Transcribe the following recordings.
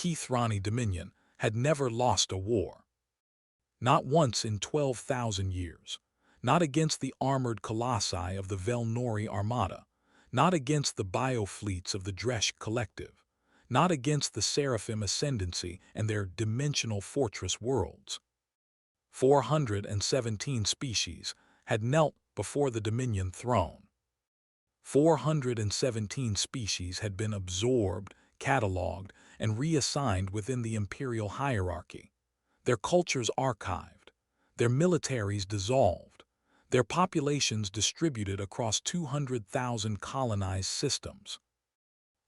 Kethrani Dominion, had never lost a war. Not once in 12,000 years. Not against the armored colossi of the Velnori Armada. Not against the biofleets of the Dresh Collective. Not against the Seraphim Ascendancy and their dimensional fortress worlds. 417 species had knelt before the Dominion throne. 417 species had been absorbed, catalogued, and reassigned within the imperial hierarchy. Their cultures archived, their militaries dissolved, their populations distributed across 200,000 colonized systems.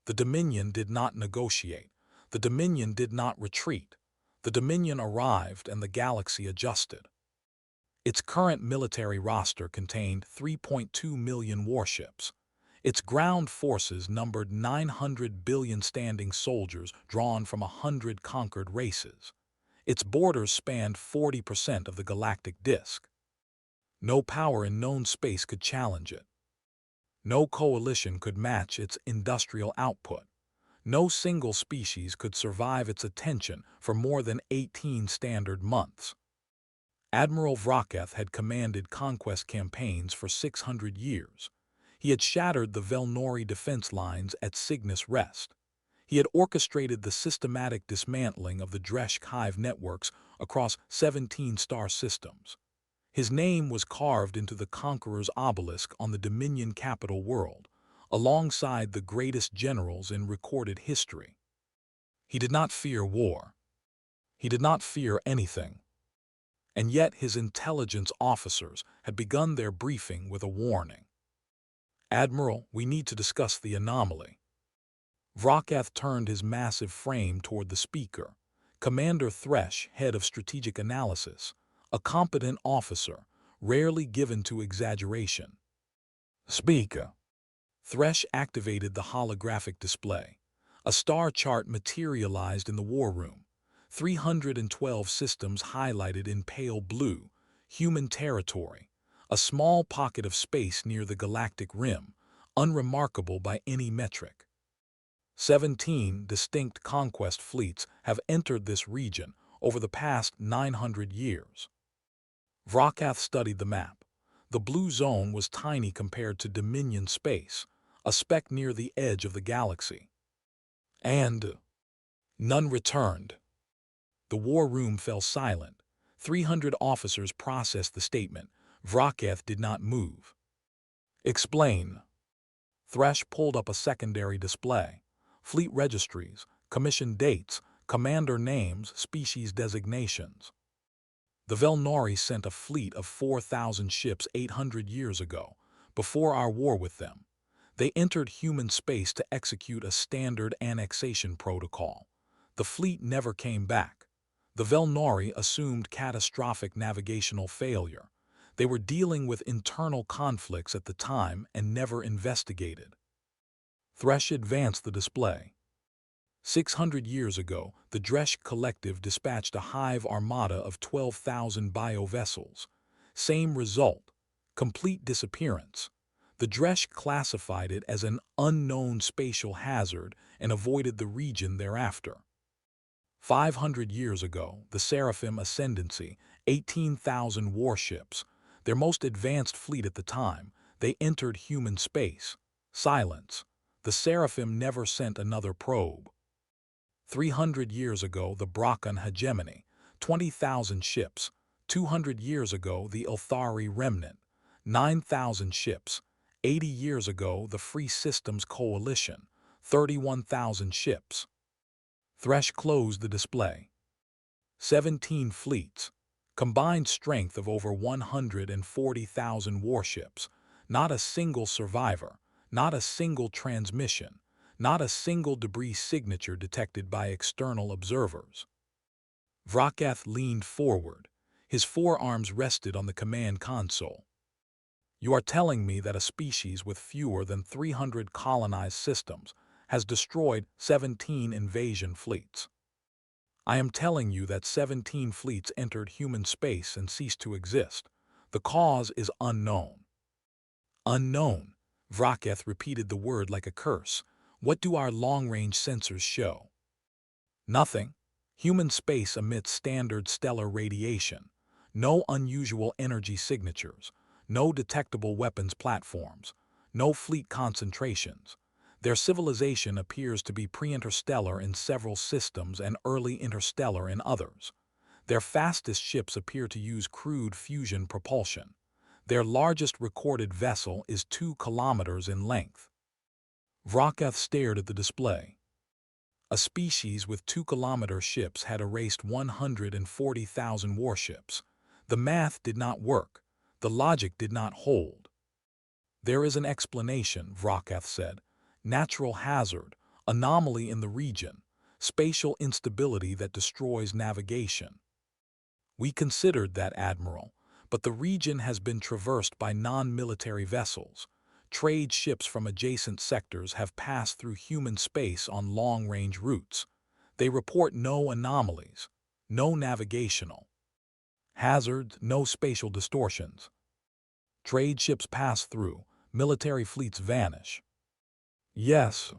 The Dominion did not negotiate. The Dominion did not retreat. The Dominion arrived and the galaxy adjusted. Its current military roster contained 3.2 million warships. Its ground forces numbered 900 billion standing soldiers drawn from 100 conquered races. Its borders spanned 40% of the galactic disk. No power in known space could challenge it. No coalition could match its industrial output. No single species could survive its attention for more than 18 standard months. Admiral Vraketh had commanded conquest campaigns for 600 years. He had shattered the Velnori defense lines at Cygnus Rest. He had orchestrated the systematic dismantling of the Dresh hive networks across 17 star systems. His name was carved into the Conqueror's obelisk on the Dominion capital world, alongside the greatest generals in recorded history. He did not fear war. He did not fear anything. And yet his intelligence officers had begun their briefing with a warning. "Admiral, we need to discuss the anomaly." Vraketh turned his massive frame toward the speaker, Commander Thresh, head of strategic analysis, a competent officer, rarely given to exaggeration. "Speaker." Thresh activated the holographic display. A star chart materialized in the war room. 312 systems highlighted in pale blue, human territory, a small pocket of space near the galactic rim, unremarkable by any metric. 17 distinct conquest fleets have entered this region over the past 900 years. Vraketh studied the map. The blue zone was tiny compared to Dominion space, a speck near the edge of the galaxy. And none returned. The war room fell silent. 300 officers processed the statement. Vraketh did not move. "Explain." Thresh pulled up a secondary display. Fleet registries, commission dates, commander names, species designations. The Velnori sent a fleet of 4,000 ships 800 years ago, before our war with them. They entered human space to execute a standard annexation protocol. The fleet never came back. The Velnori assumed catastrophic navigational failure. They were dealing with internal conflicts at the time and never investigated. Thresh advanced the display. 600 years ago, the Dresh Collective dispatched a hive armada of 12,000 biovessels. Same result, complete disappearance. The Dresh classified it as an unknown spatial hazard and avoided the region thereafter. 500 years ago, the Seraphim Ascendancy, 18,000 warships, their most advanced fleet at the time, they entered human space. Silence. The Seraphim never sent another probe. 300 years ago, the Brakan Hegemony, 20,000 ships. 200 years ago, the Ilthari Remnant, 9,000 ships. 80 years ago, the Free Systems Coalition, 31,000 ships. Thresh closed the display. 17 fleets, combined strength of over 140,000 warships, not a single survivor, not a single transmission, not a single debris signature detected by external observers. Vraketh leaned forward. His forearms rested on the command console. "You are telling me that a species with fewer than 300 colonized systems has destroyed 17 invasion fleets. I am telling you that 17 fleets entered human space and ceased to exist. The cause is unknown." "Unknown." Vraketh repeated the word like a curse. "What do our long-range sensors show?" Nothing. Human space emits standard stellar radiation. No unusual energy signatures. No detectable weapons platforms. No fleet concentrations. Their civilization appears to be pre-interstellar in several systems and early interstellar in others. Their fastest ships appear to use crude fusion propulsion. Their largest recorded vessel is 2 kilometers in length. Vroketh stared at the display. A species with 2-kilometer ships had erased 140,000 warships. The math did not work. The logic did not hold. There is an explanation, Vroketh said. Natural hazard, anomaly in the region, spatial instability that destroys navigation. We considered that, Admiral, but the region has been traversed by non-military vessels. Trade ships from adjacent sectors have passed through human space on long-range routes. They report no anomalies, no navigational hazards, no spatial distortions. Trade ships pass through, military fleets vanish. Yes.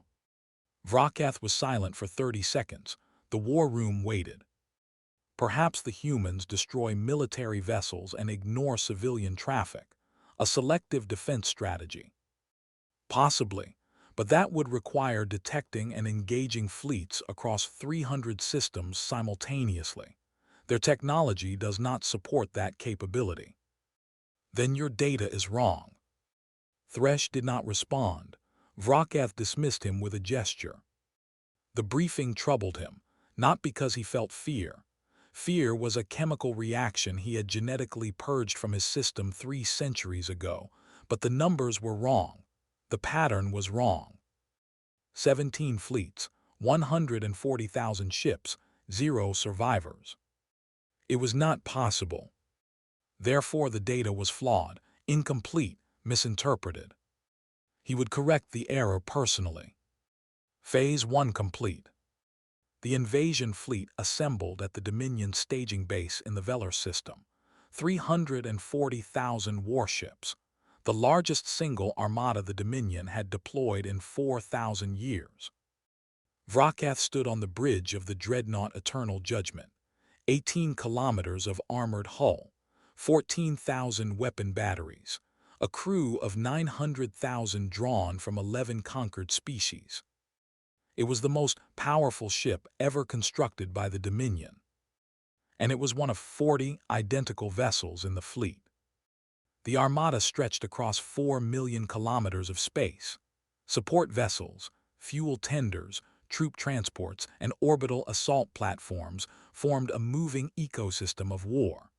Vroketh was silent for 30 seconds. The war room waited. Perhaps the humans destroy military vessels and ignore civilian traffic, a selective defense strategy. Possibly, but that would require detecting and engaging fleets across 300 systems simultaneously. Their technology does not support that capability. Then your data is wrong. Thresh did not respond. Vroketh dismissed him with a gesture. The briefing troubled him, not because he felt fear. Fear was a chemical reaction he had genetically purged from his system 3 centuries ago, but the numbers were wrong. The pattern was wrong. 17 fleets, 140,000 ships, 0 survivors. It was not possible. Therefore, the data was flawed, incomplete, misinterpreted. He would correct the error personally. Phase 1 complete. The invasion fleet assembled at the Dominion staging base in the Velar system. 340,000 warships. The largest single armada the Dominion had deployed in 4,000 years. Vroketh stood on the bridge of the dreadnought Eternal Judgment. 18 kilometers of armored hull, 14,000 weapon batteries, a crew of 900,000 drawn from 11 conquered species. It was the most powerful ship ever constructed by the Dominion, and it was one of 40 identical vessels in the fleet. The armada stretched across 4 million kilometers of space. Support vessels, fuel tenders, troop transports, and orbital assault platforms formed a moving ecosystem of war.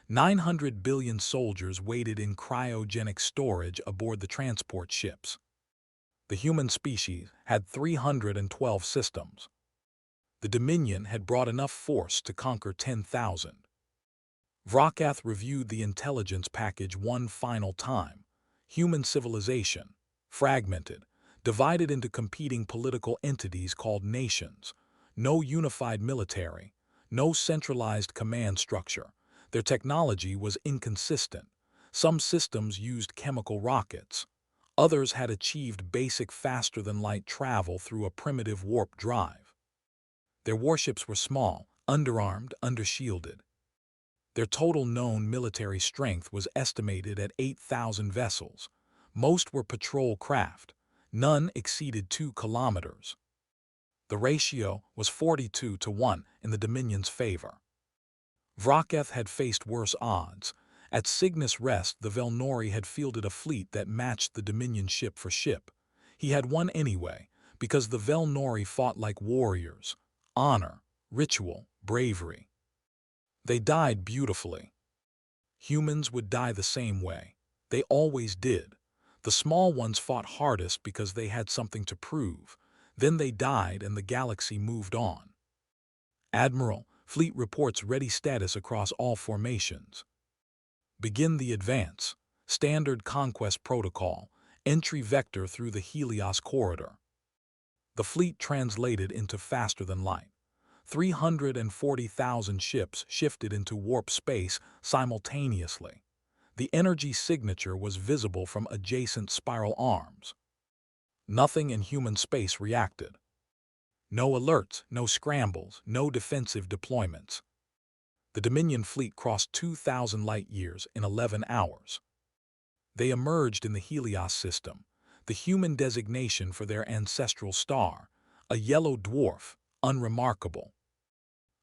900 billion soldiers waited in cryogenic storage aboard the transport ships. The human species had 312 systems. The Dominion had brought enough force to conquer 10,000. Vroketh reviewed the intelligence package one final time. Human civilization, fragmented, divided into competing political entities called nations. No unified military, no centralized command structure. Their technology was inconsistent. Some systems used chemical rockets. Others had achieved basic faster-than-light travel through a primitive warp drive. Their warships were small, underarmed, undershielded. Their total known military strength was estimated at 8,000 vessels. Most were patrol craft. None exceeded 2 kilometers. The ratio was 42-1 in the Dominion's favor. Vroketh had faced worse odds. At Cygnus Rest, the Velnori had fielded a fleet that matched the Dominion ship for ship. He had won anyway, because the Velnori fought like warriors. Honor, ritual, bravery. They died beautifully. Humans would die the same way. They always did. The small ones fought hardest because they had something to prove. Then they died and the galaxy moved on. Admiral, fleet reports ready status across all formations. Begin the advance. Standard conquest protocol. Entry vector through the Helios corridor. The fleet translated into faster than light. 340,000 ships shifted into warp space simultaneously. The energy signature was visible from adjacent spiral arms. Nothing in human space reacted. No alerts, no scrambles, no defensive deployments. The Dominion fleet crossed 2,000 light-years in 11 hours. They emerged in the Helios system, the human designation for their ancestral star, a yellow dwarf, unremarkable.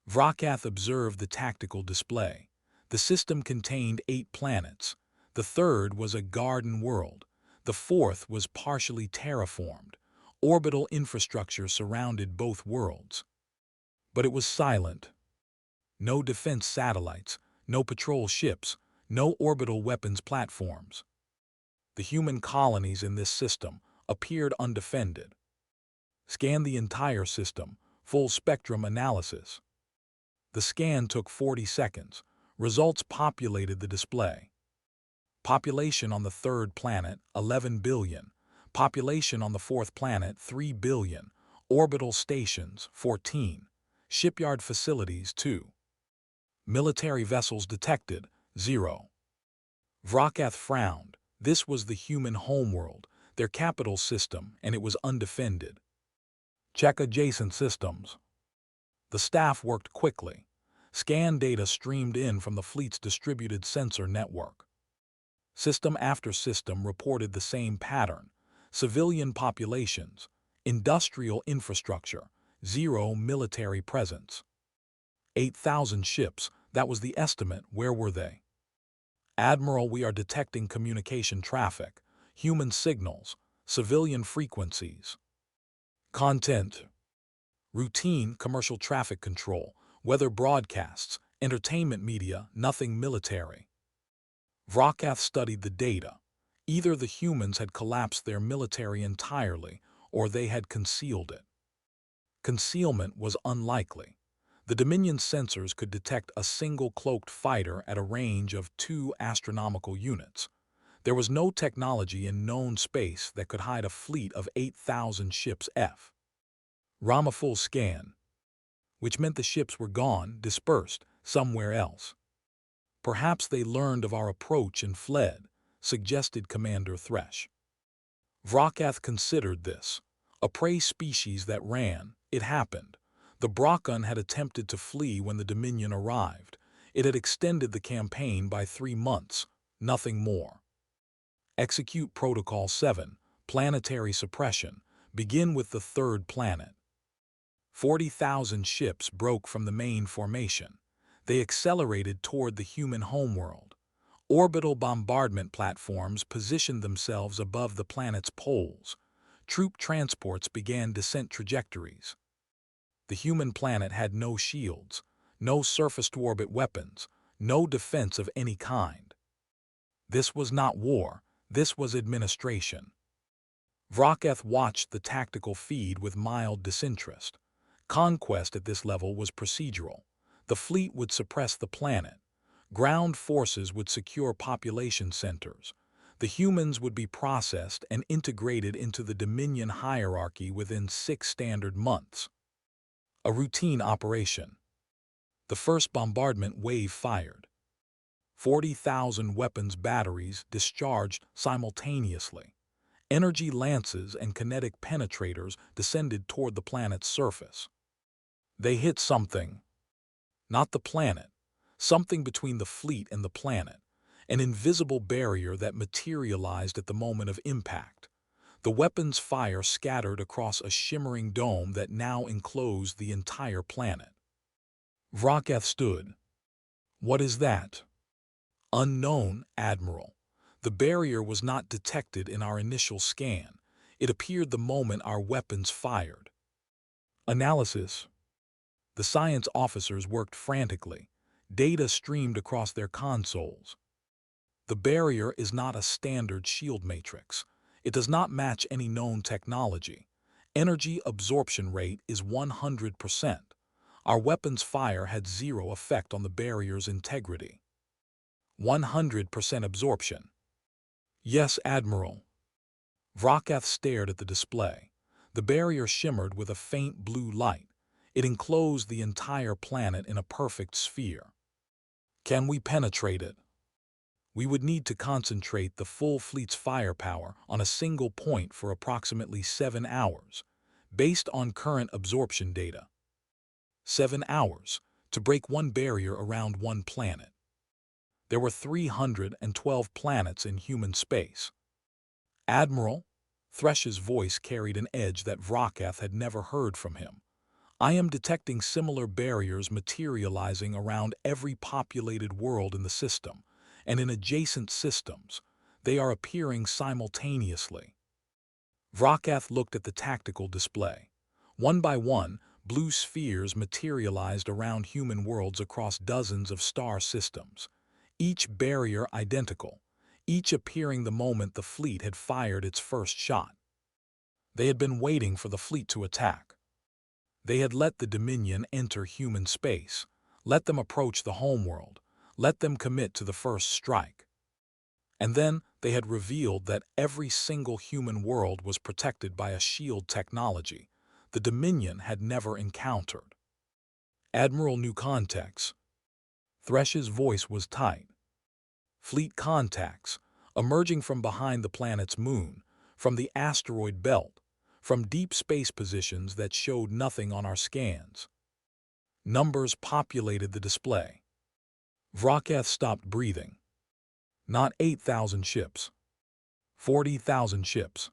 Vrakath observed the tactical display. The system contained 8 planets. The third was a garden world. The fourth was partially terraformed. Orbital infrastructure surrounded both worlds. But it was silent. No defense satellites, no patrol ships, no orbital weapons platforms. The human colonies in this system appeared undefended. Scan the entire system, full spectrum analysis. The scan took 40 seconds. Results populated the display. Population on the third planet, 11 billion. Population on the fourth planet, 3 billion. Orbital stations, 14. Shipyard facilities, 2. Military vessels detected, 0. Vrakath frowned. This was the human homeworld, their capital system, and it was undefended. Check adjacent systems. The staff worked quickly. Scan data streamed in from the fleet's distributed sensor network. System after system reported the same pattern. Civilian populations, industrial infrastructure, 0 military presence. 8,000 ships, that was the estimate. Where were they? Admiral, we are detecting communication traffic, human signals, civilian frequencies. Content. Routine commercial traffic control, weather broadcasts, entertainment media, nothing military. Vrakath studied the data. Either the humans had collapsed their military entirely, or they had concealed it. Concealment was unlikely. The Dominion sensors could detect a single cloaked fighter at a range of 2 astronomical units. There was no technology in known space that could hide a fleet of 8,000 ships. Rama full scan, which meant the ships were gone, dispersed, somewhere else. Perhaps they learned of our approach and fled, suggested Commander Thresh. Vrakath considered this. A prey species that ran. It happened. The Brokon had attempted to flee when the Dominion arrived. It had extended the campaign by 3 months, nothing more. Execute Protocol 7, planetary suppression. Begin with the third planet. 40,000 ships broke from the main formation. They accelerated toward the human homeworld. Orbital bombardment platforms positioned themselves above the planet's poles. Troop transports began descent trajectories. The human planet had no shields, no surface-to-orbit weapons, no defense of any kind. This was not war, this was administration. Vrakath watched the tactical feed with mild disinterest. Conquest at this level was procedural. The fleet would suppress the planet. Ground forces would secure population centers. The humans would be processed and integrated into the Dominion hierarchy within 6 standard months. A routine operation. The first bombardment wave fired. 40,000 weapons batteries discharged simultaneously. Energy lances and kinetic penetrators descended toward the planet's surface. They hit something. Not the planet. Something between the fleet and the planet. An invisible barrier that materialized at the moment of impact. The weapon's fire scattered across a shimmering dome that now enclosed the entire planet. Vrakath stood. What is that? Unknown, Admiral. The barrier was not detected in our initial scan. It appeared the moment our weapons fired. Analysis. The science officers worked frantically. Data streamed across their consoles. The barrier is not a standard shield matrix. It does not match any known technology. Energy absorption rate is 100%. Our weapons fire had 0 effect on the barrier's integrity. 100% absorption. Yes, Admiral. Vrakath stared at the display. The barrier shimmered with a faint blue light. It enclosed the entire planet in a perfect sphere. Can we penetrate it? We would need to concentrate the full fleet's firepower on a single point for approximately 7 hours. based on current absorption data. 7 hours to break one barrier around one planet. There were 312 planets in human space. Admiral, Thresh's voice carried an edge that Vrakath had never heard from him. I am detecting similar barriers materializing around every populated world in the system, and in adjacent systems, they are appearing simultaneously. Vrakath looked at the tactical display. One by one, blue spheres materialized around human worlds across dozens of star systems, each barrier identical, each appearing the moment the fleet had fired its first shot. They had been waiting for the fleet to attack. They had let the Dominion enter human space, let them approach the homeworld, let them commit to the first strike. And then they had revealed that every single human world was protected by a shield technology the Dominion had never encountered. Admiral knew context. Thresh's voice was tight. Fleet contacts, emerging from behind the planet's moon, from the asteroid belt, from deep space positions that showed nothing on our scans. Numbers populated the display. Vrakath stopped breathing. Not 8,000 ships. 40,000 ships.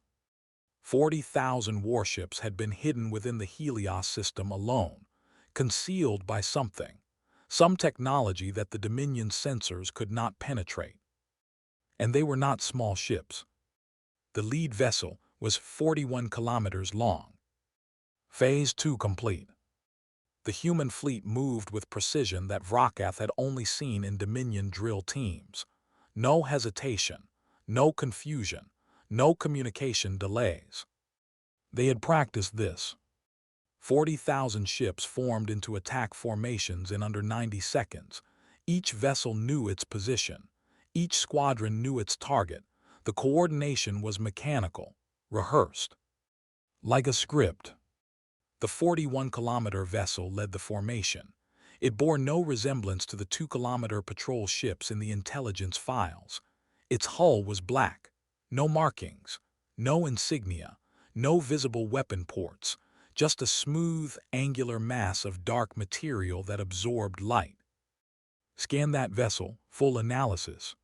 40,000 warships had been hidden within the Helios system alone, concealed by something, some technology that the Dominion sensors could not penetrate. And they were not small ships. The lead vessel was 41 kilometers long. Phase 2 complete. The human fleet moved with precision that Vrakath had only seen in Dominion drill teams. No hesitation, no confusion, no communication delays. They had practiced this. 40,000 ships formed into attack formations in under 90 seconds. Each vessel knew its position. Each squadron knew its target. The coordination was mechanical, rehearsed. Like a script. The 41-kilometer vessel led the formation. It bore no resemblance to the 2-kilometer patrol ships in the intelligence files. Its hull was black, no markings, no insignia, no visible weapon ports, just a smooth, angular mass of dark material that absorbed light. Scan that vessel, full analysis.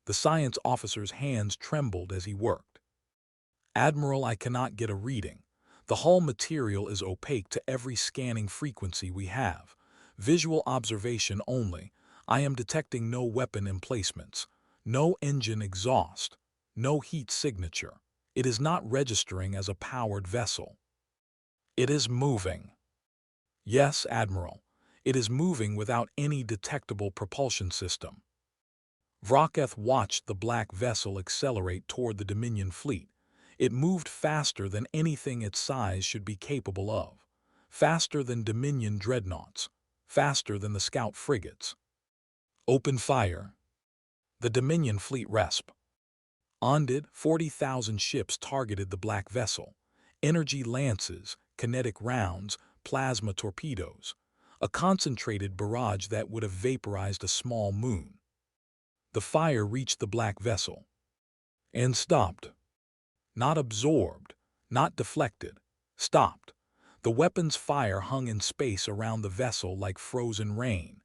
The science officer's hands trembled as he worked. Admiral, I cannot get a reading. The hull material is opaque to every scanning frequency we have. Visual observation only. I am detecting no weapon emplacements, no engine exhaust, no heat signature. It is not registering as a powered vessel. It is moving. Yes, Admiral. It is moving without any detectable propulsion system. Vrakath watched the black vessel accelerate toward the Dominion fleet. It moved faster than anything its size should be capable of. Faster than Dominion dreadnoughts. Faster than the scout frigates. Open fire. The Dominion fleet resp. Onded, 40,000 ships targeted the black vessel. Energy lances, kinetic rounds, plasma torpedoes. A concentrated barrage that would have vaporized a small moon. The fire reached the black vessel. And stopped. Not absorbed, not deflected. Stopped. The weapon's fire hung in space around the vessel like frozen rain.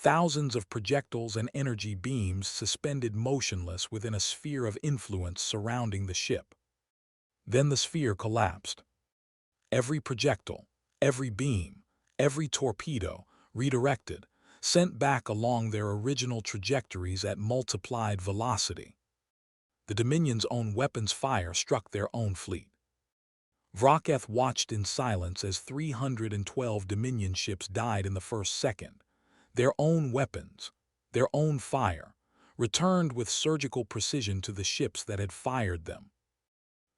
Thousands of projectiles and energy beams suspended motionless within a sphere of influence surrounding the ship. Then the sphere collapsed. Every projectile, every beam, every torpedo, redirected, sent back along their original trajectories at multiplied velocity. The Dominion's own weapons fire struck their own fleet. Vrakath watched in silence as 312 Dominion ships died in the first second. Their own weapons, their own fire, returned with surgical precision to the ships that had fired them.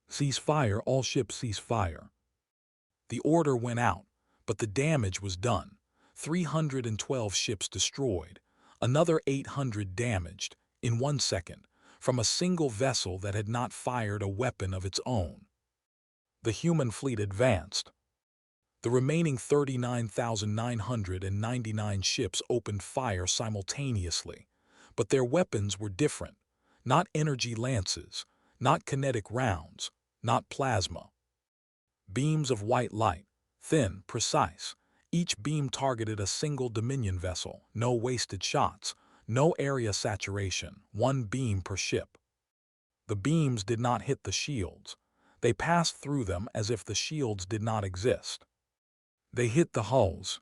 Cease fire, all ships cease fire. The order went out, but the damage was done. 312 ships destroyed, another 800 damaged, in 1 second, from a single vessel that had not fired a weapon of its own. The human fleet advanced. The remaining 39,999 ships opened fire simultaneously, but their weapons were different, not energy lances, not kinetic rounds, not plasma. Beams of white light, thin, precise. Each beam targeted a single Dominion vessel, no wasted shots, no area saturation, one beam per ship. The beams did not hit the shields. They passed through them as if the shields did not exist. They hit the hulls,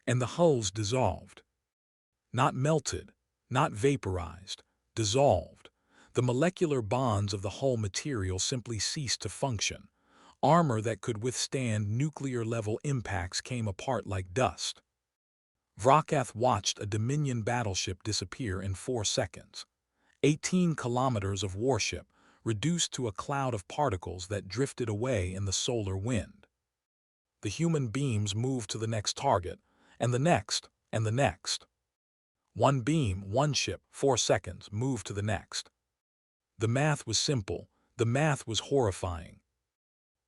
and the hulls dissolved. Not melted, not vaporized, dissolved. The molecular bonds of the hull material simply ceased to function. Armor that could withstand nuclear-level impacts came apart like dust. Vrakath watched a Dominion battleship disappear in 4 seconds. 18 kilometers of warship, reduced to a cloud of particles that drifted away in the solar wind. The human beams moved to the next target, and the next, and the next. One beam, one ship, 4 seconds, moved to the next. The math was simple, the math was horrifying.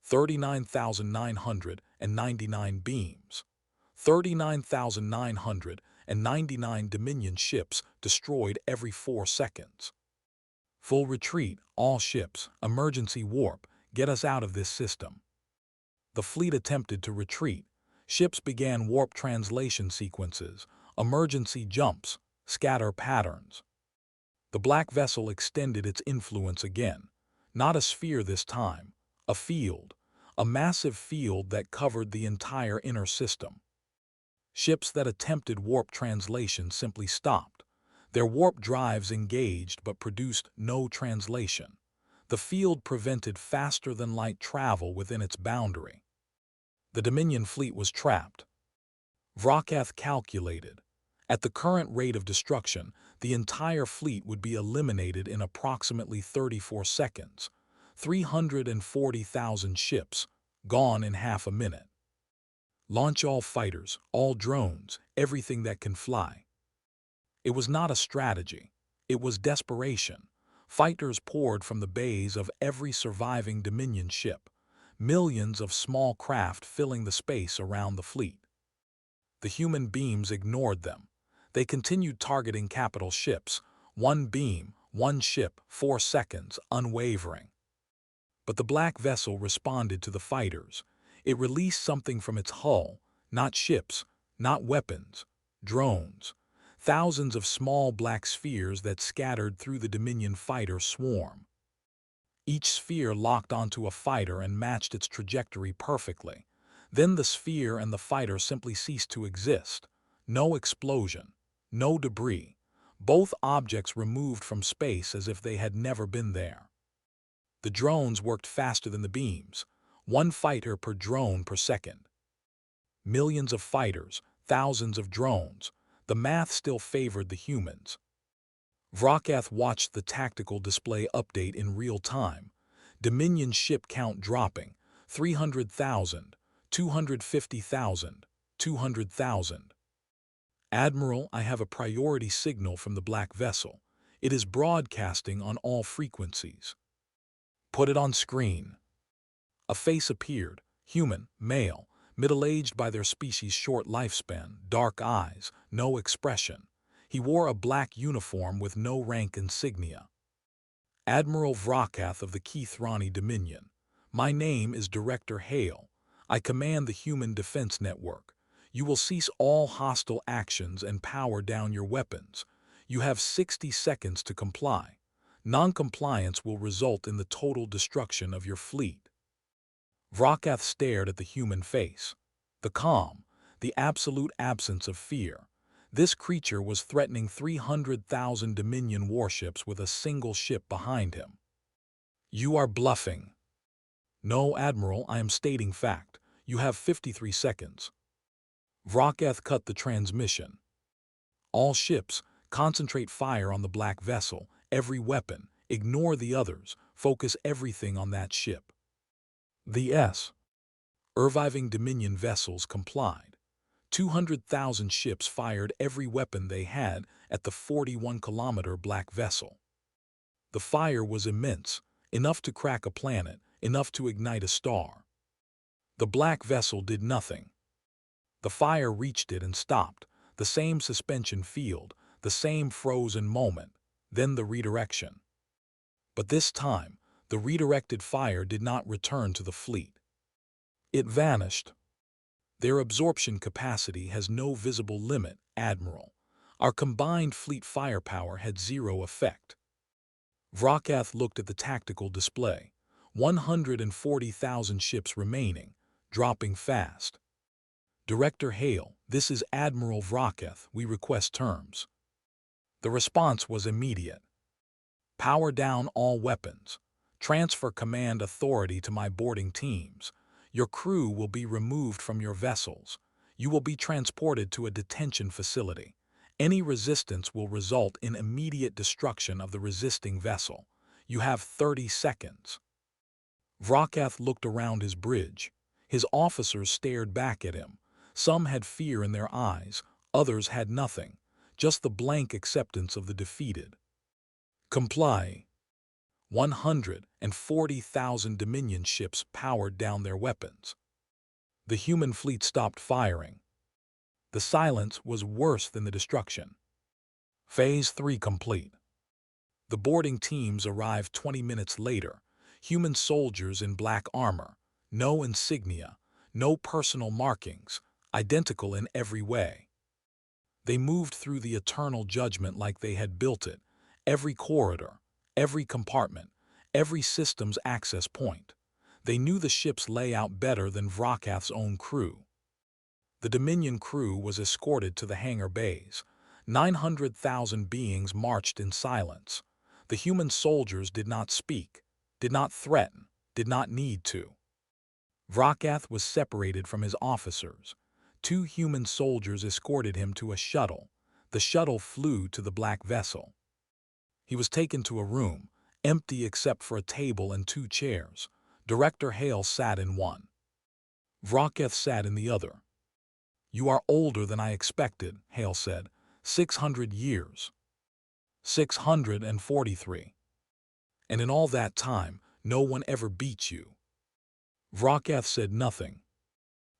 39,999 beams. 39,999 Dominion ships destroyed every 4 seconds. Full retreat, all ships, emergency warp, get us out of this system. The fleet attempted to retreat. Ships began warp translation sequences, emergency jumps, scatter patterns. The black vessel extended its influence again. Not a sphere this time, a field, a massive field that covered the entire inner system. Ships that attempted warp translation simply stopped. Their warp drives engaged but produced no translation. The field prevented faster-than-light travel within its boundary. The Dominion fleet was trapped. Vrakath calculated. At the current rate of destruction, the entire fleet would be eliminated in approximately 34 seconds. 340,000 ships, gone in half a minute. Launch all fighters, all drones, everything that can fly. It was not a strategy. It was desperation. Fighters poured from the bays of every surviving Dominion ship, millions of small craft filling the space around the fleet. The human beams ignored them. They continued targeting capital ships, one beam, one ship, 4 seconds, unwavering. But the black vessel responded to the fighters. It released something from its hull, not ships, not weapons, drones. Thousands of small black spheres that scattered through the Dominion fighter swarm. Each sphere locked onto a fighter and matched its trajectory perfectly. Then the sphere and the fighter simply ceased to exist. No explosion, no debris. Both objects removed from space as if they had never been there. The drones worked faster than the beams. One fighter per drone per second. Millions of fighters, thousands of drones. The math still favored the humans. Vrakath watched the tactical display update in real time. Dominion ship count dropping. 300,000, 250,000, 200,000. Admiral, I have a priority signal from the black vessel. It is broadcasting on all frequencies. Put it on screen. A face appeared, human, male, middle-aged by their species' short lifespan, dark eyes, no expression. He wore a black uniform with no rank insignia. Admiral Vrakath of the Kethrani Dominion. My name is Director Hale. I command the Human Defense Network. You will cease all hostile actions and power down your weapons. You have 60 seconds to comply. Non-compliance will result in the total destruction of your fleet. Vrakath stared at the human face. The calm, the absolute absence of fear. This creature was threatening 300,000 Dominion warships with a single ship behind him. You are bluffing. No, Admiral, I am stating fact. You have 53 seconds. Vrakath cut the transmission. All ships, concentrate fire on the black vessel, every weapon, ignore the others, focus everything on that ship. The surviving Dominion vessels complied. 200,000 ships fired every weapon they had at the 41-kilometer black vessel. The fire was immense, enough to crack a planet, enough to ignite a star. The black vessel did nothing. The fire reached it and stopped, the same suspension field, the same frozen moment, then the redirection. But this time, the redirected fire did not return to the fleet. It vanished. Their absorption capacity has no visible limit, Admiral. Our combined fleet firepower had zero effect. Vrakath looked at the tactical display. 140,000 ships remaining, dropping fast. Director Hale, this is Admiral Vrakath. We request terms. The response was immediate. Power down all weapons. Transfer command authority to my boarding teams. Your crew will be removed from your vessels. You will be transported to a detention facility. Any resistance will result in immediate destruction of the resisting vessel. You have 30 seconds. Vrakath looked around his bridge. His officers stared back at him. Some had fear in their eyes, others had nothing, just the blank acceptance of the defeated. Comply. 140,000 Dominion ships powered down their weapons. The human fleet stopped firing. The silence was worse than the destruction. Phase 3 complete. The boarding teams arrived 20 minutes later. Human soldiers in black armor, no insignia, no personal markings, identical in every way. They moved through the eternal judgment like they had built it, every corridor, every compartment, every system's access point. They knew the ship's layout better than Vrakath's own crew. The Dominion crew was escorted to the hangar bays. 900,000 beings marched in silence. The human soldiers did not speak, did not threaten, did not need to. Vrakath was separated from his officers. 2 human soldiers escorted him to a shuttle. The shuttle flew to the black vessel. He was taken to a room, empty except for a table and 2 chairs. Director Hale sat in one. Vrakath sat in the other. You are older than I expected, Hale said. 600 years. 643. And in all that time, no one ever beat you. Vrakath said nothing.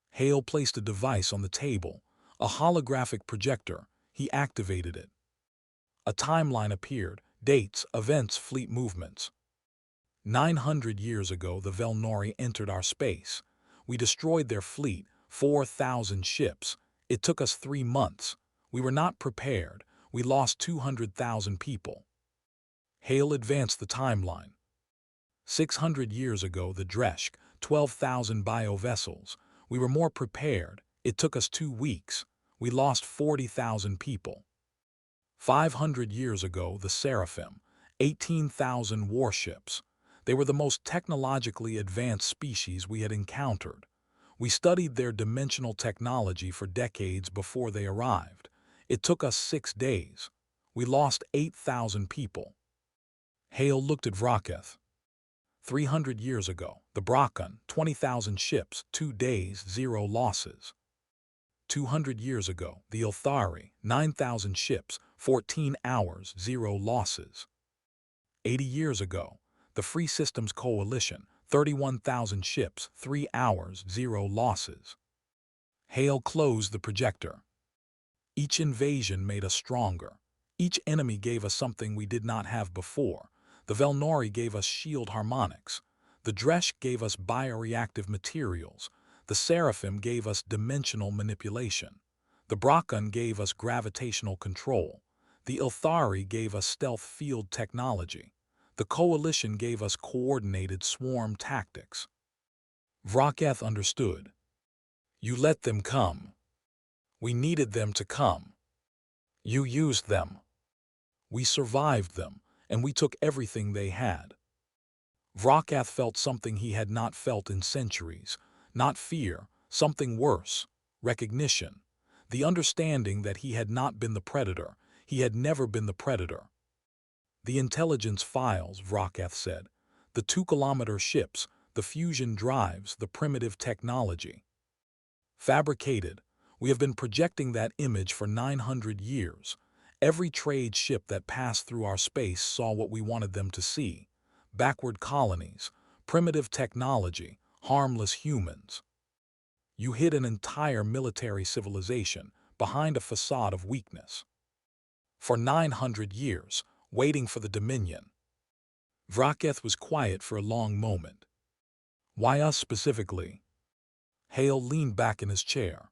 Hale placed a device on the table, a holographic projector. He activated it. A timeline appeared, dates, events, fleet movements. 900 years ago, the Velnori entered our space. We destroyed their fleet, 4,000 ships. It took us 3 months. We were not prepared. We lost 200,000 people. Hale advanced the timeline. 600 years ago, the Dresch, 12,000 bio-vessels. We were more prepared. It took us 2 weeks. We lost 40,000 people. 500 years ago, the Seraphim, 18,000 warships. They were the most technologically advanced species we had encountered. We studied their dimensional technology for decades before they arrived. It took us 6 days. We lost 8,000 people. Hale looked at Vrakath. 300 years ago, the Brakan, 20,000 ships, 2 days, 0 losses. 200 years ago, the Ilthari, 9,000 ships, 14 hours, 0 losses. 80 years ago, the Free Systems Coalition, 31,000 ships, 3 hours, 0 losses. Hale closed the projector. Each invasion made us stronger. Each enemy gave us something we did not have before. The Velnori gave us shield harmonics. The Dresch gave us bioreactive materials. The Seraphim gave us dimensional manipulation. The Brakan gave us gravitational control. The Ilthari gave us stealth field technology. The Coalition gave us coordinated swarm tactics. Vrakath understood. You let them come. We needed them to come. You used them. We survived them, and we took everything they had. Vrakath felt something he had not felt in centuries. Not fear, something worse, recognition. The understanding that he had not been the predator. He had never been the predator. The intelligence files, Vrakath said. The 2-kilometer ships, the fusion drives, the primitive technology. Fabricated. We have been projecting that image for 900 years. Every trade ship that passed through our space saw what we wanted them to see. Backward colonies, primitive technology, harmless humans. You hid an entire military civilization behind a facade of weakness. For 900 years, waiting for the Dominion. Vrakath was quiet for a long moment. Why us specifically? Hale leaned back in his chair.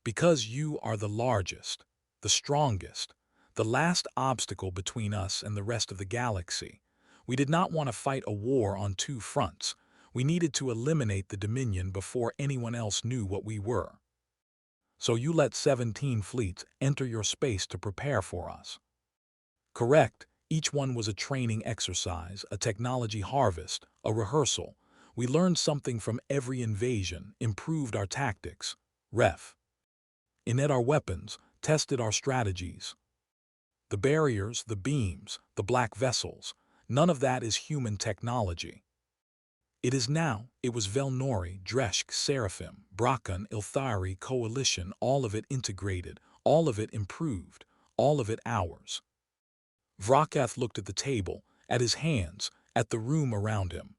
Because you are the largest, the strongest, the last obstacle between us and the rest of the galaxy. We did not want to fight a war on two fronts. We needed to eliminate the Dominion before anyone else knew what we were. So you let 17 fleets enter your space to prepare for us. Correct. Each one was a training exercise, a technology harvest, a rehearsal. We learned something from every invasion, improved our tactics. Ref. Innate our weapons, tested our strategies. The barriers, the beams, the black vessels, none of that is human technology. It is now. It was Velnori, Dreshk, Seraphim, Brakan, Ilthari, Coalition, all of it integrated, all of it improved, all of it ours. Vrakath looked at the table, at his hands, at the room around him.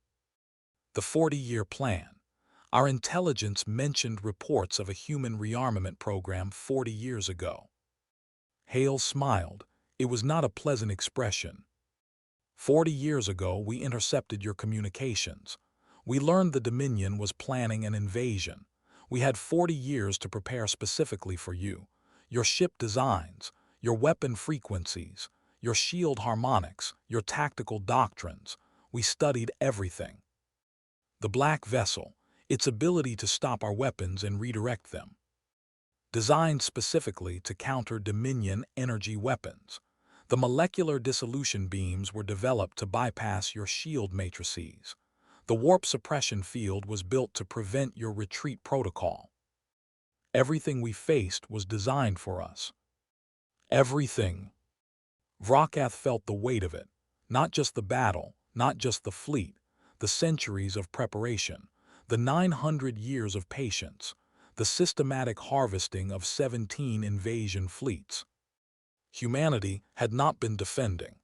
The 40-year plan. Our intelligence mentioned reports of a human rearmament program 40 years ago. Hale smiled. It was not a pleasant expression. 40 years ago, we intercepted your communications. We learned the Dominion was planning an invasion. We had 40 years to prepare specifically for you. Your ship designs, your weapon frequencies, your shield harmonics, your tactical doctrines. We studied everything. The black vessel, its ability to stop our weapons and redirect them. Designed specifically to counter Dominion energy weapons. The molecular dissolution beams were developed to bypass your shield matrices. The warp suppression field was built to prevent your retreat protocol. Everything we faced was designed for us. Everything. Vrakath felt the weight of it. Not just the battle, not just the fleet, the centuries of preparation, the 900 years of patience, the systematic harvesting of 17 invasion fleets. Humanity had not been defending.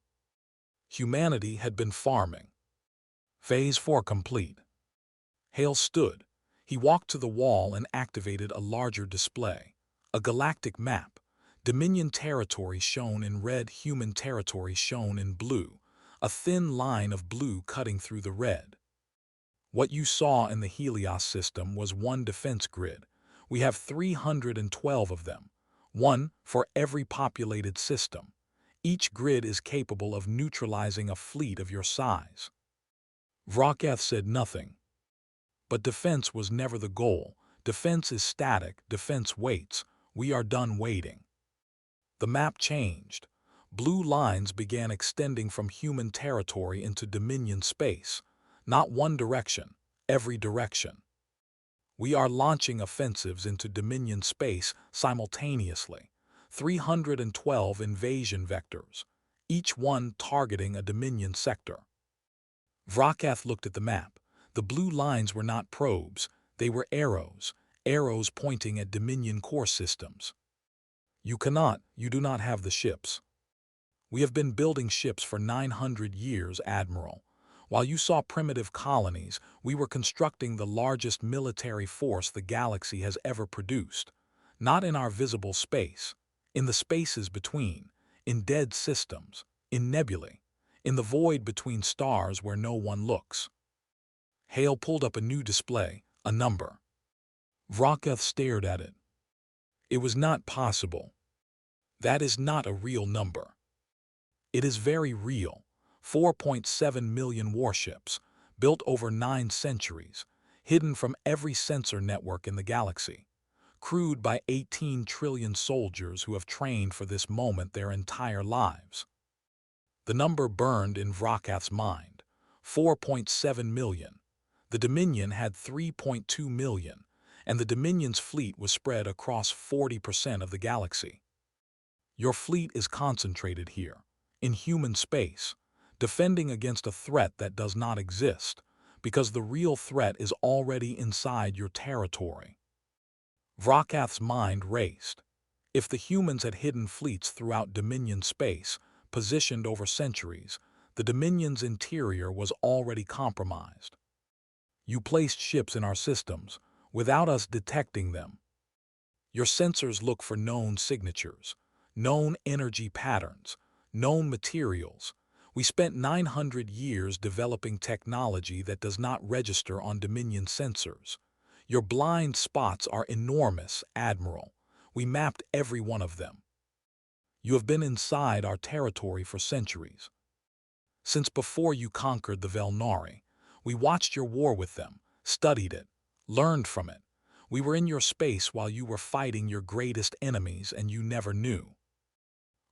Humanity had been farming. Phase 4 complete. Hale stood. He walked to the wall and activated a larger display. A galactic map. Dominion territory shown in red, human territory shown in blue. A thin line of blue cutting through the red. What you saw in the Helios system was one defense grid. We have 312 of them. One for every populated system. Each grid is capable of neutralizing a fleet of your size. Vrakath said nothing. But defense was never the goal. Defense is static, defense waits. We are done waiting. The map changed. Blue lines began extending from human territory into Dominion space. Not one direction, every direction. We are launching offensives into Dominion space simultaneously. 312 invasion vectors, each one targeting a Dominion sector. Vrakath looked at the map. The blue lines were not probes, they were arrows, arrows pointing at Dominion core systems. You do not have the ships. We have been building ships for 900 years, Admiral. While you saw primitive colonies, we were constructing the largest military force the galaxy has ever produced. Not in our visible space, in the spaces between, in dead systems, in nebulae, in the void between stars where no one looks. Hale pulled up a new display, a number. Vrakath stared at it. It was not possible. That is not a real number. It is very real. 4.7 million warships, built over 9 centuries, hidden from every sensor network in the galaxy, crewed by 18 trillion soldiers who have trained for this moment their entire lives. The number burned in Vrakath's mind. 4.7 million. The Dominion had 3.2 million, and the Dominion's fleet was spread across 40% of the galaxy. Your fleet is concentrated here, in human space, defending against a threat that does not exist, because the real threat is already inside your territory. Vrakath's mind raced. If the humans had hidden fleets throughout Dominion space, positioned over centuries, the Dominion's interior was already compromised. You placed ships in our systems, without us detecting them. Your sensors look for known signatures, known energy patterns, known materials. We spent 900 years developing technology that does not register on Dominion sensors. Your blind spots are enormous, Admiral. We mapped every one of them. You have been inside our territory for centuries. Since before you conquered the Velnari, we watched your war with them, studied it, learned from it. We were in your space while you were fighting your greatest enemies and you never knew.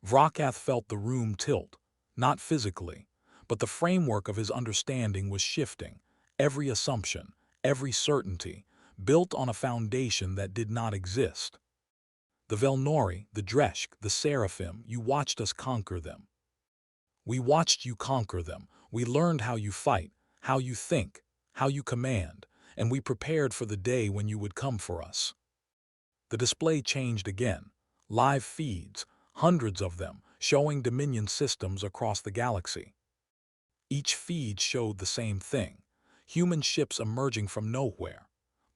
Vrakath felt the room tilt, not physically, but the framework of his understanding was shifting, every assumption, every certainty, built on a foundation that did not exist. The Velnori, the Dreshk, the Seraphim, you watched us conquer them. We watched you conquer them. We learned how you fight, how you think, how you command, and we prepared for the day when you would come for us. The display changed again. Live feeds, hundreds of them, showing Dominion systems across the galaxy. Each feed showed the same thing. Human ships emerging from nowhere.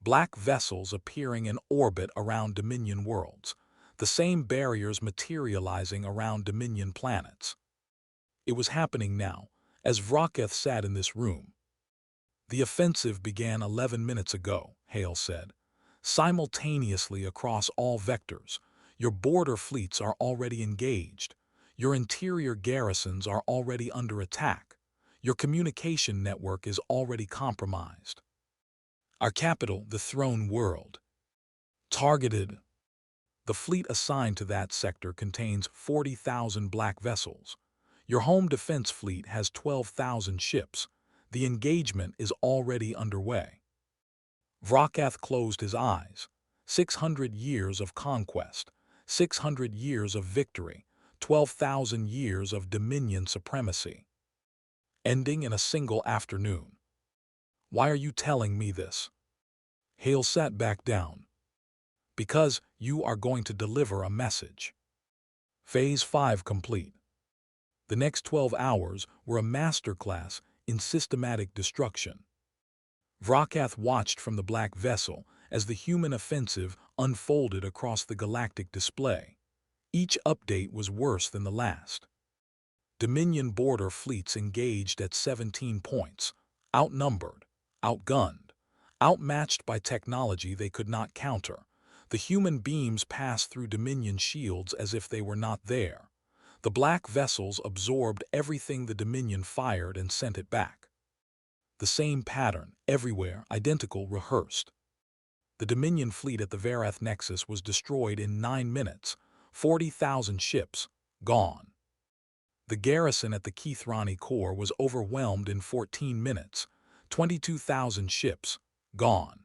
Black vessels appearing in orbit around Dominion worlds. The same barriers materializing around Dominion planets. It was happening now, as Vrakath sat in this room. The offensive began 11 minutes ago, Hale said. Simultaneously across all vectors. Your border fleets are already engaged. Your interior garrisons are already under attack. Your communication network is already compromised. Our capital, the Throne World. Targeted. The fleet assigned to that sector contains 40,000 black vessels. Your home defense fleet has 12,000 ships. The engagement is already underway. Vrakath closed his eyes. 600 years of conquest, 600 years of victory, 12,000 years of Dominion supremacy. Ending in a single afternoon. Why are you telling me this? Hale sat back down. Because you are going to deliver a message. Phase 5 complete. The next 12 hours were a masterclass in systematic destruction. Vrakath watched from the black vessel as the human offensive unfolded across the galactic display. Each update was worse than the last. Dominion border fleets engaged at 17 points, outnumbered, outgunned, outmatched by technology they could not counter. The human beams passed through Dominion shields as if they were not there. The black vessels absorbed everything the Dominion fired and sent it back. The same pattern, everywhere, identical, rehearsed. The Dominion fleet at the Varath Nexus was destroyed in 9 minutes, 40,000 ships, gone. The garrison at the Kethrani core was overwhelmed in 14 minutes, 22,000 ships, gone.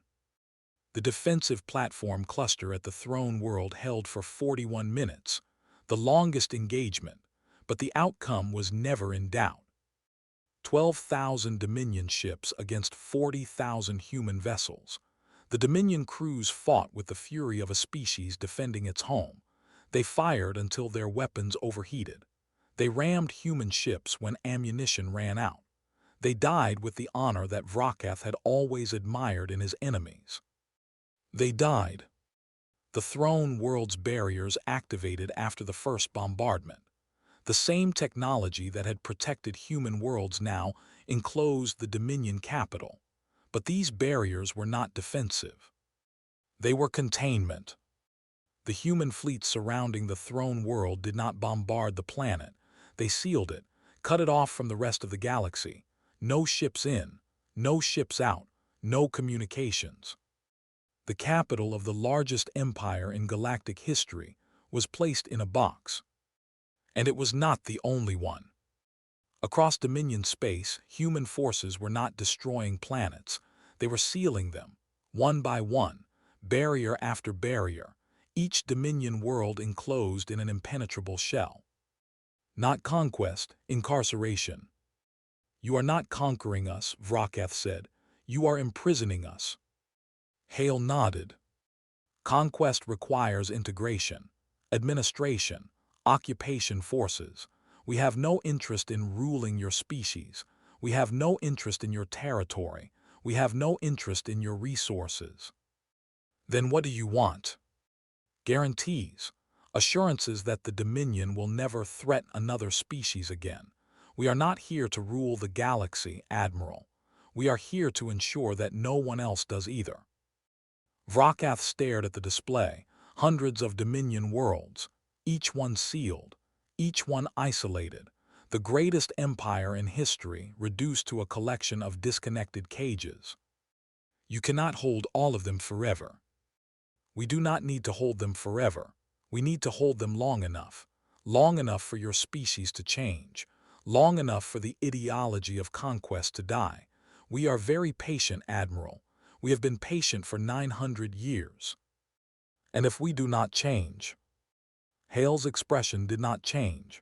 The defensive platform cluster at the Throne World held for 41 minutes, the longest engagement, but the outcome was never in doubt. 12,000 Dominion ships against 40,000 human vessels. The Dominion crews fought with the fury of a species defending its home. They fired until their weapons overheated. They rammed human ships when ammunition ran out. They died with the honor that Vrakath had always admired in his enemies. They died. The Throne World's barriers activated after the first bombardment. The same technology that had protected human worlds now enclosed the Dominion capital. But these barriers were not defensive. They were containment. The human fleet surrounding the Throne World did not bombard the planet. They sealed it, cut it off from the rest of the galaxy. No ships in, no ships out, no communications. The capital of the largest empire in galactic history was placed in a box. And it was not the only one. Across Dominion space, human forces were not destroying planets. They were sealing them, one by one, barrier after barrier, each Dominion world enclosed in an impenetrable shell. Not conquest, incarceration. You are not conquering us, Vrakath said. You are imprisoning us. Hale nodded. Conquest requires integration, administration, occupation forces. We have no interest in ruling your species. We have no interest in your territory. We have no interest in your resources. Then what do you want? Guarantees, assurances that the Dominion will never threaten another species again. We are not here to rule the galaxy, Admiral. We are here to ensure that no one else does either. Vrakath stared at the display, hundreds of Dominion worlds, each one sealed, each one isolated, the greatest empire in history reduced to a collection of disconnected cages. You cannot hold all of them forever. We do not need to hold them forever. We need to hold them long enough for your species to change, long enough for the ideology of conquest to die. We are very patient, Admiral. We have been patient for 900 years. And if we do not change, Hale's expression did not change,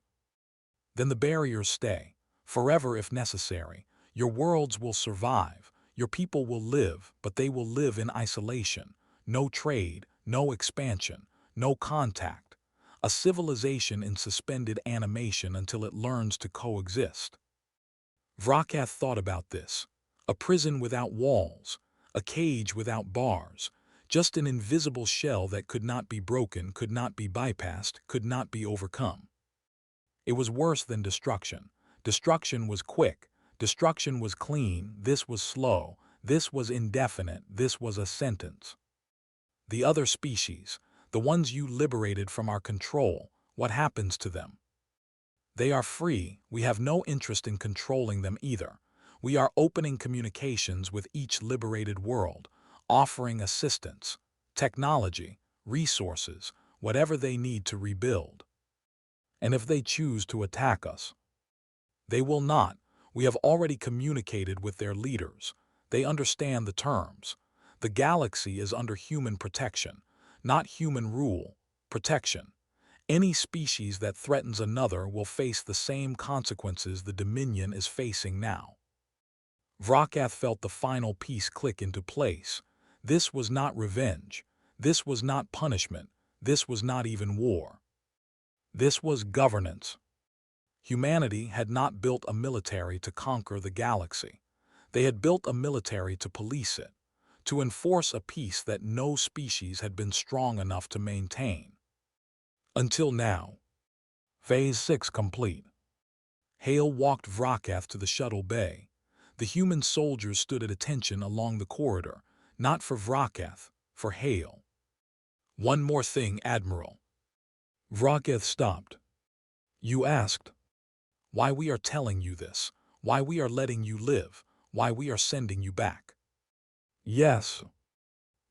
then the barriers stay, forever if necessary. Your worlds will survive, your people will live, but they will live in isolation. No trade, no expansion, no contact. A civilization in suspended animation until it learns to coexist. Vrakath thought about this. A prison without walls, a cage without bars, just an invisible shell that could not be broken, could not be bypassed, could not be overcome. It was worse than destruction. Destruction was quick. Destruction was clean. This was slow. This was indefinite. This was a sentence. The other species, the ones you liberated from our control, what happens to them? They are free. We have no interest in controlling them either. We are opening communications with each liberated world, offering assistance, technology, resources, whatever they need to rebuild. And if they choose to attack us, they will not. We have already communicated with their leaders. They understand the terms. The galaxy is under human protection, not human rule, protection. Any species that threatens another will face the same consequences the Dominion is facing now. Vrakath felt the final piece click into place. This was not revenge. This was not punishment. This was not even war. This was governance. Humanity had not built a military to conquer the galaxy. They had built a military to police it, to enforce a peace that no species had been strong enough to maintain. Until now. Phase 6 complete. Hale walked Vrakath to the shuttle bay. The human soldiers stood at attention along the corridor, not for Vrakath, for Hale. One more thing, Admiral. Vrakath stopped. You asked why we are telling you this, why we are letting you live, why we are sending you back. Yes.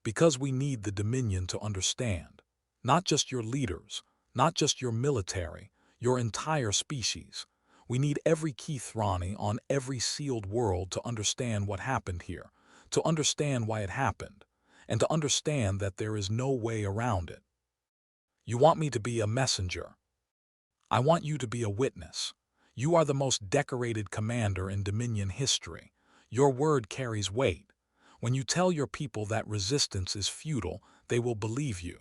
Because we need the Dominion to understand. Not just your leaders, not just your military, your entire species. We need every Kethrani on every sealed world to understand what happened here, to understand why it happened, and to understand that there is no way around it. You want me to be a messenger. I want you to be a witness. You are the most decorated commander in Dominion history. Your word carries weight. When you tell your people that resistance is futile, they will believe you.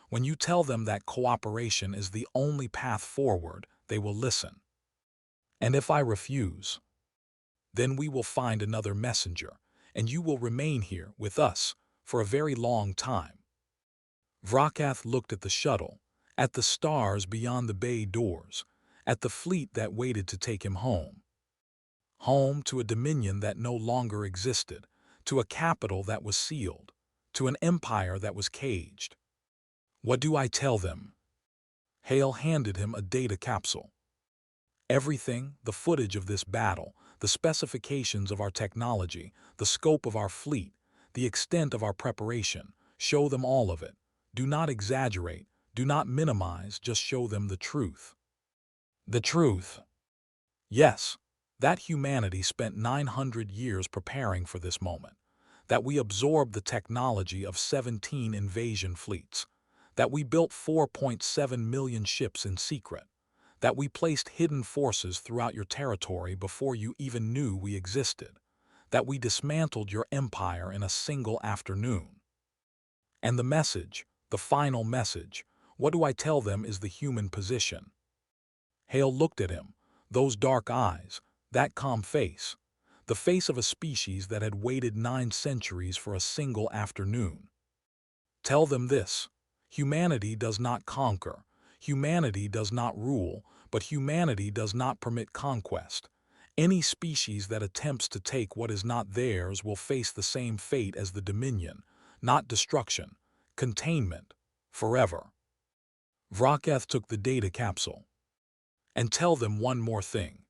When you tell them that cooperation is the only path forward, they will listen. And if I refuse, then we will find another messenger, and you will remain here with us for a very long time. Vrakath looked at the shuttle, at the stars beyond the bay doors, at the fleet that waited to take him home. Home to a Dominion that no longer existed, to a capital that was sealed, to an empire that was caged. What do I tell them? Hale handed him a data capsule. Everything, the footage of this battle, the specifications of our technology, the scope of our fleet, the extent of our preparation, show them all of it. Do not exaggerate, do not minimize, just show them the truth. The truth. Yes, that humanity spent 900 years preparing for this moment, that we absorbed the technology of 17 invasion fleets, that we built 4.7 million ships in secret, that we placed hidden forces throughout your territory before you even knew we existed, that we dismantled your empire in a single afternoon. And the message, the final message, what do I tell them is the human position? Hale looked at him, those dark eyes, that calm face, the face of a species that had waited 9 centuries for a single afternoon. Tell them this: humanity does not conquer, humanity does not rule, but humanity does not permit conquest. Any species that attempts to take what is not theirs will face the same fate as the Dominion. not destruction, containment, forever. Vraketh took the data capsule. And tell them one more thing.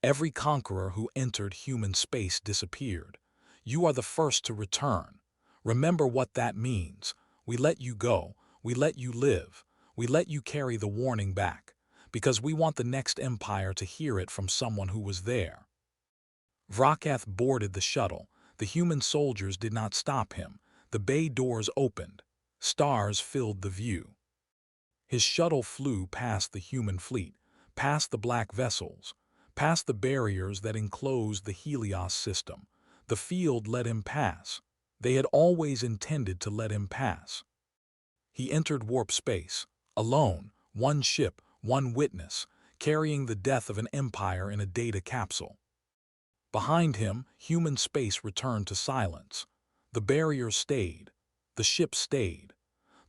Every conqueror who entered human space disappeared. You are the first to return. Remember what that means. We let you go. We let you live. We let you carry the warning back, because we want the next empire to hear it from someone who was there. Vraketh boarded the shuttle. The human soldiers did not stop him. The bay doors opened. Stars filled the view. His shuttle flew past the human fleet, past the black vessels, past the barriers that enclosed the Helios system. The field let him pass. They had always intended to let him pass. He entered warp space, alone, one ship, one witness, carrying the death of an empire in a data capsule. Behind him, human space returned to silence. The barrier stayed. The ship stayed.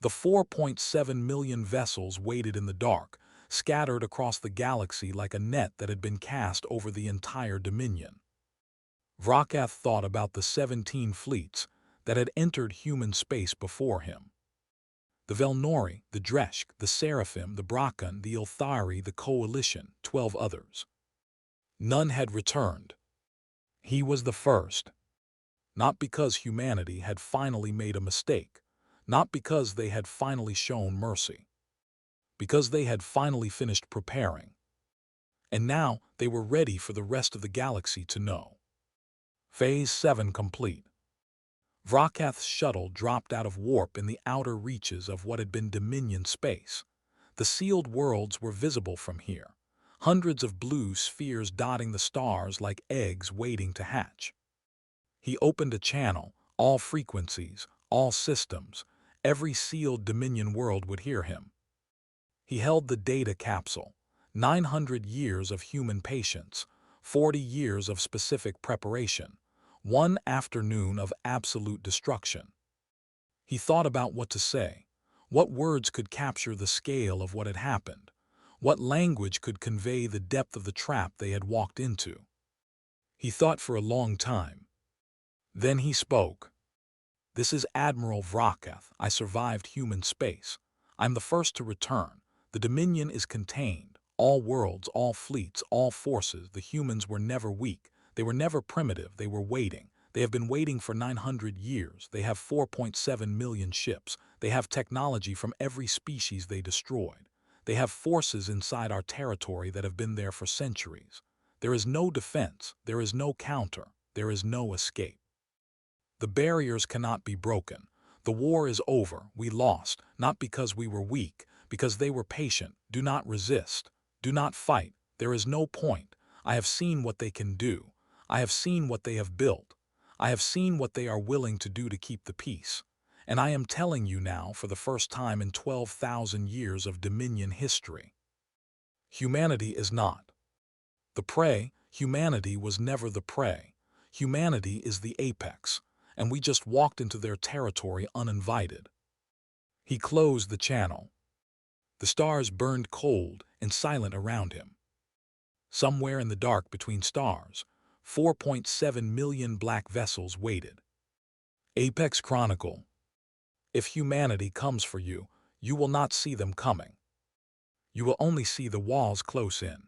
The 4.7 million vessels waited in the dark, scattered across the galaxy like a net that had been cast over the entire Dominion. Vraketh thought about the 17 fleets that had entered human space before him. The Velnori, the Dreshk, the Seraphim, the Brakan, the Ilthari, the Coalition, 12 others. None had returned. He was the first. Not because humanity had finally made a mistake, not because they had finally shown mercy, because they had finally finished preparing. And now they were ready for the rest of the galaxy to know. Phase 7 complete. Vraketh's shuttle dropped out of warp in the outer reaches of what had been Dominion space. The sealed worlds were visible from here, hundreds of blue spheres dotting the stars like eggs waiting to hatch. He opened a channel, all frequencies, all systems. Every sealed Dominion world would hear him. He held the data capsule, 900 years of human patience, 40 years of specific preparation, one afternoon of absolute destruction. He thought about what to say. What words could capture the scale of what had happened? What language could convey the depth of the trap they had walked into? He thought for a long time. Then he spoke. This is Admiral Vraketh. I survived human space. I'm the first to return. The Dominion is contained. All worlds, all fleets, all forces. The humans were never weak. They were never primitive. They were waiting. They have been waiting for 900 years. They have 4.7 million ships. They have technology from every species they destroyed. They have forces inside our territory that have been there for centuries. There is no defense. There is no counter. There is no escape. The barriers cannot be broken. The war is over. We lost, not because we were weak, because they were patient. Do not resist. Do not fight. There is no point. I have seen what they can do. I have seen what they have built. I have seen what they are willing to do to keep the peace. And I am telling you now for the first time in 12,000 years of Dominion history. Humanity is not the prey. Humanity was never the prey. Humanity is the apex, and we just walked into their territory uninvited. He closed the channel. The stars burned cold and silent around him. Somewhere in the dark between stars, 4.7 million black vessels waited. Apex Chronicle. If humanity comes for you, you will not see them coming. You will only see the walls close in.